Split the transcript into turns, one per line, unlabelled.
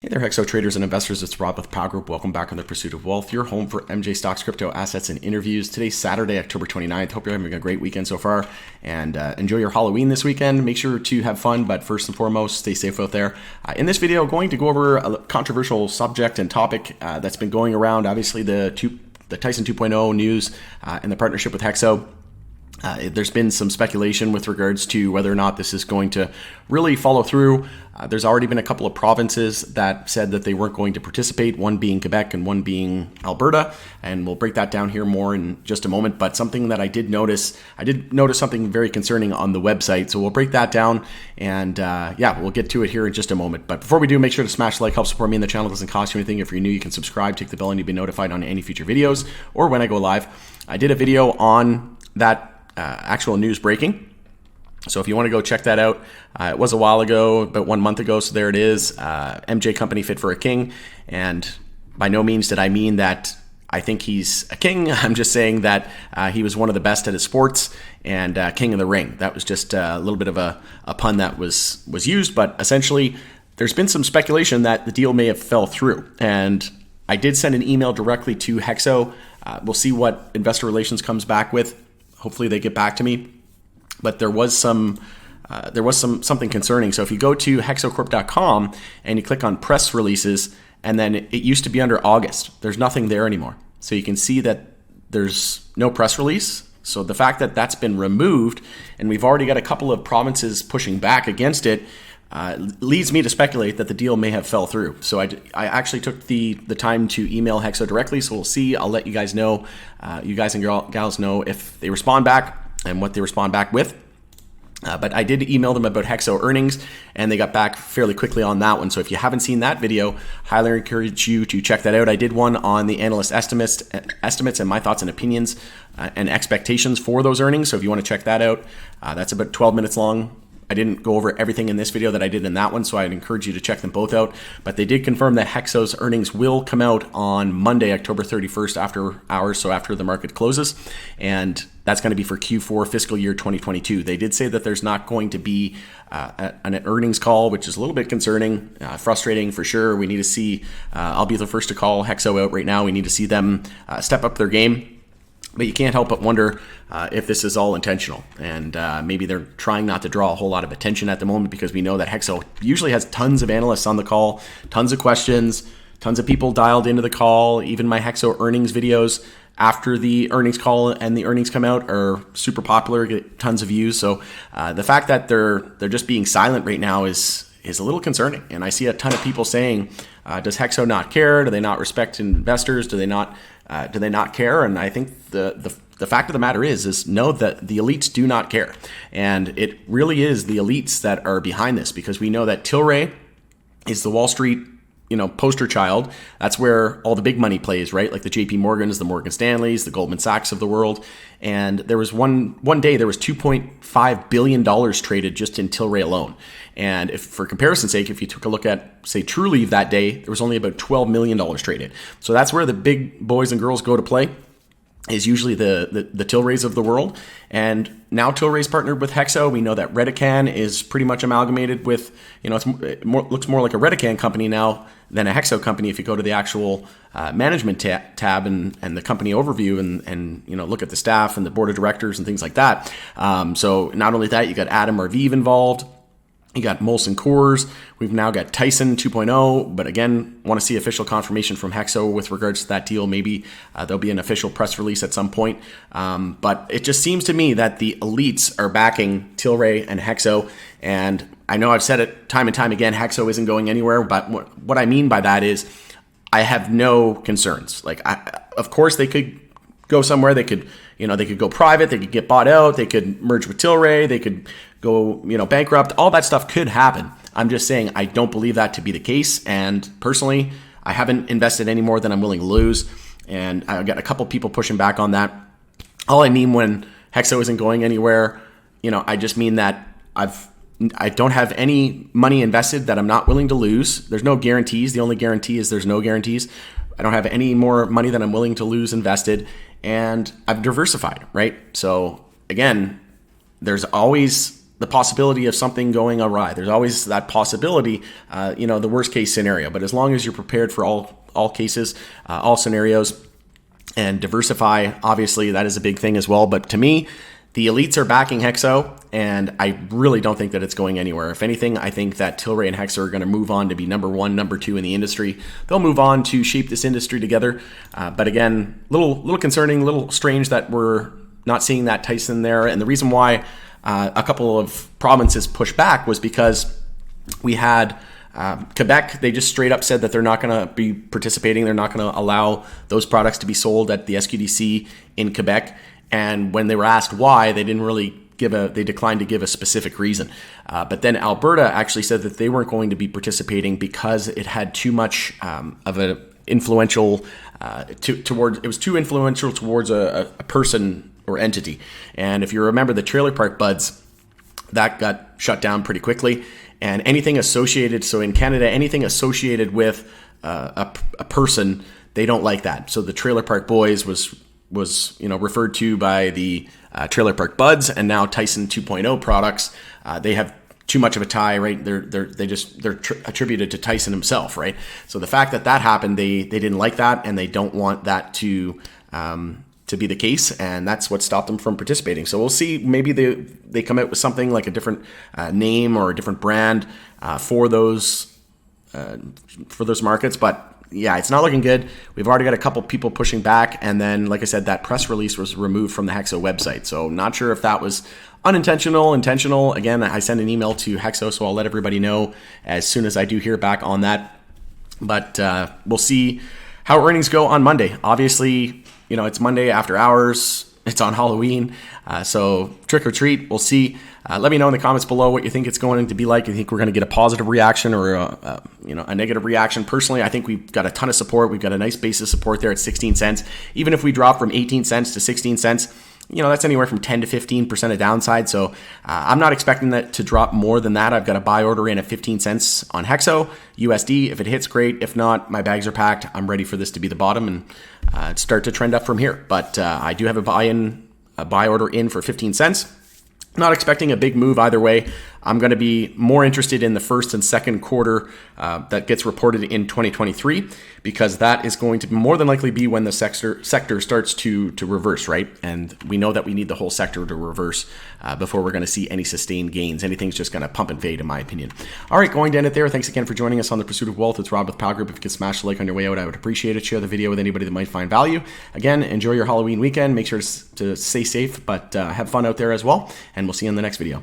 Hey there, HEXO traders and investors. It's Rob with Power Group. Welcome back on the Pursuit of Wealth, your home for MJ Stocks, crypto assets, and interviews. Today's Saturday, October 29th. Hope you're having a great weekend so far and enjoy your Halloween this weekend. Make sure to have fun, but first and foremost, stay safe out there. In this video, I'm going to go over a controversial subject and topic that's been going around. Obviously, the Tyson 2.0 news and the partnership with HEXO. There's been some speculation with regards to whether or not this is going to really follow through. There's already been a couple of provinces that said that they weren't going to participate, one being Quebec and one being Alberta, and we'll break that down here more in just a moment. But something that I did notice something very concerning on the website, so we'll break that down, and we'll get to it here in just a moment. But before we do, make sure to smash the like, help support me, and the channel doesn't cost you anything. If you're new, you can subscribe, tick the bell, and you'll be notified on any future videos or when I go live. I did a video on that actual news breaking. So if you want to go check that out, it was a while ago, about 1 month ago. So there it is, MJ Company fit for a king. And by no means did I mean that I think he's a king. I'm just saying that he was one of the best at his sports and king of the ring. That was just a little bit of a pun that was used. But essentially, there's been some speculation that the deal may have fell through. And I did send an email directly to HEXO. We'll see what investor relations comes back with. Hopefully they get back to me, but there was something concerning. So if you go to hexocorp.com and you click on press releases, and then it used to be under August, there's nothing there anymore. So you can see that there's no press release. So the fact that that's been removed, and we've already got a couple of provinces pushing back against it, leads me to speculate that the deal may have fell through. So I actually took the time to email HEXO directly. So we'll see. I'll let you guys know, you guys and gals know if they respond back and what they respond back with. But I did email them about HEXO earnings, and they got back fairly quickly on that one. So if you haven't seen that video, highly encourage you to check that out. I did one on the analyst estimates and my thoughts and opinions and expectations for those earnings. So if you want to check that out, that's about 12 minutes long. I didn't go over everything in this video that I did in that one, so I'd encourage you to check them both out. But they did confirm that HEXO's earnings will come out on Monday, October 31st after hours, so after the market closes. And that's going to be for Q4 fiscal year 2022. They did say that there's not going to be an earnings call, which is a little bit concerning, frustrating for sure. We need to see, I'll be the first to call HEXO out right now. We need to see them step up their game. But you can't help but wonder if this is all intentional. And maybe they're trying not to draw a whole lot of attention at the moment, because we know that HEXO usually has tons of analysts on the call, tons of questions, tons of people dialed into the call. Even my HEXO earnings videos after the earnings call and the earnings come out are super popular, get tons of views. So the fact that they're just being silent right now is a little concerning. And I see a ton of people saying, does HEXO not care? Do they not respect investors? Do they not care? And I think the fact of the matter is no, that the elites do not care. And it really is the elites that are behind this, because we know that Tilray is the Wall Street, poster child. That's where all the big money plays, right? Like the JP Morgans, the Morgan Stanleys, the Goldman Sachs of the world. And there was one day there was $2.5 billion traded just in Tilray alone. And if, for comparison's sake, if you took a look at, say, Trulieve that day, there was only about $12 million traded. So that's where the big boys and girls go to play, is usually the Tilrays of the world. And now Tilray's partnered with HEXO. We know that Redecan is pretty much amalgamated with, it looks more like a Redecan company now than a HEXO company if you go to the actual management tab and the company overview and look at the staff and the board of directors and things like that. So not only that, you got Adam Arviv involved. You got Molson Coors. We've now got Tyson 2.0, but again, want to see official confirmation from HEXO with regards to that deal. Maybe there'll be an official press release at some point. But it just seems to me that the elites are backing Tilray and HEXO. And I know I've said it time and time again, HEXO isn't going anywhere. But what I mean by that is I have no concerns. Of course, they could go somewhere. They could go private. They could get bought out. They could merge with Tilray. They could go, bankrupt. All that stuff could happen. I'm just saying I don't believe that to be the case. And personally, I haven't invested any more than I'm willing to lose. And I got a couple people pushing back on that. All I mean when HEXO isn't going anywhere, I just mean that I don't have any money invested that I'm not willing to lose. There's no guarantees. The only guarantee is there's no guarantees. I don't have any more money than I'm willing to lose invested. And I've diversified, right? So again, there's always the possibility of something going awry. There's always that possibility, the worst case scenario. But as long as you're prepared for all cases, all scenarios, and diversify, obviously that is a big thing as well. But to me, the elites are backing HEXO, and I really don't think that it's going anywhere. If anything, I think that Tilray and HEXO are going to move on to be number one, number two in the industry. They'll move on to shape this industry together. But again, little concerning, little strange that we're not seeing that Tyson there. And the reason why a couple of provinces pushed back was because we had Quebec. They just straight up said that they're not going to be participating. They're not going to allow those products to be sold at the SQDC in Quebec. And when they were asked why, they didn't really they declined to give a specific reason. But then Alberta actually said that they weren't going to be participating because it had too much of an influential it was too influential towards a person or entity. And if you remember the Trailer Park Buds, that got shut down pretty quickly. And anything associated, so in Canada, anything associated with a person, they don't like that. So the Trailer Park Boys was referred to by the Trailer Park Buds, and now Tyson 2.0 products. They have too much of a tie, right? They're attributed to Tyson himself, right? So the fact that happened, they didn't like that, and they don't want that to be the case, and that's what stopped them from participating. So we'll see. Maybe they come out with something like a different name or a different brand for those markets, but. Yeah, it's not looking good. We've already got a couple people pushing back. And then, like I said, that press release was removed from the HEXO website. So not sure if that was unintentional, intentional. Again, I sent an email to HEXO, so I'll let everybody know as soon as I do hear back on that. But we'll see how earnings go on Monday. Obviously, it's Monday after hours. It's on Halloween. So trick or treat, we'll see. Let me know in the comments below what you think it's going to be like. You think we're going to get a positive reaction or a negative reaction? Personally, I think we've got a ton of support. We've got a nice base of support there at 16 cents. Even if we drop from 18 cents to 16 cents, that's anywhere from 10 to 15% of downside. So I'm not expecting that to drop more than that. I've got a buy order in at 15 cents on HEXO USD. If it hits, great. If not, my bags are packed. I'm ready for this to be the bottom and start to trend up from here. But I do have a buy order in for 15 cents. Not expecting a big move either way. I'm going to be more interested in the first and second quarter that gets reported in 2023, because that is going to more than likely be when the sector starts to reverse, right? And we know that we need the whole sector to reverse before we're going to see any sustained gains. Anything's just going to pump and fade, in my opinion. All right, going to end it there. Thanks again for joining us on The Pursuit of Wealth. It's Rob with Pal Group. If you could smash the like on your way out, I would appreciate it. Share the video with anybody that might find value. Again, enjoy your Halloween weekend. Make sure to stay safe, but have fun out there as well. And we'll see you in the next video.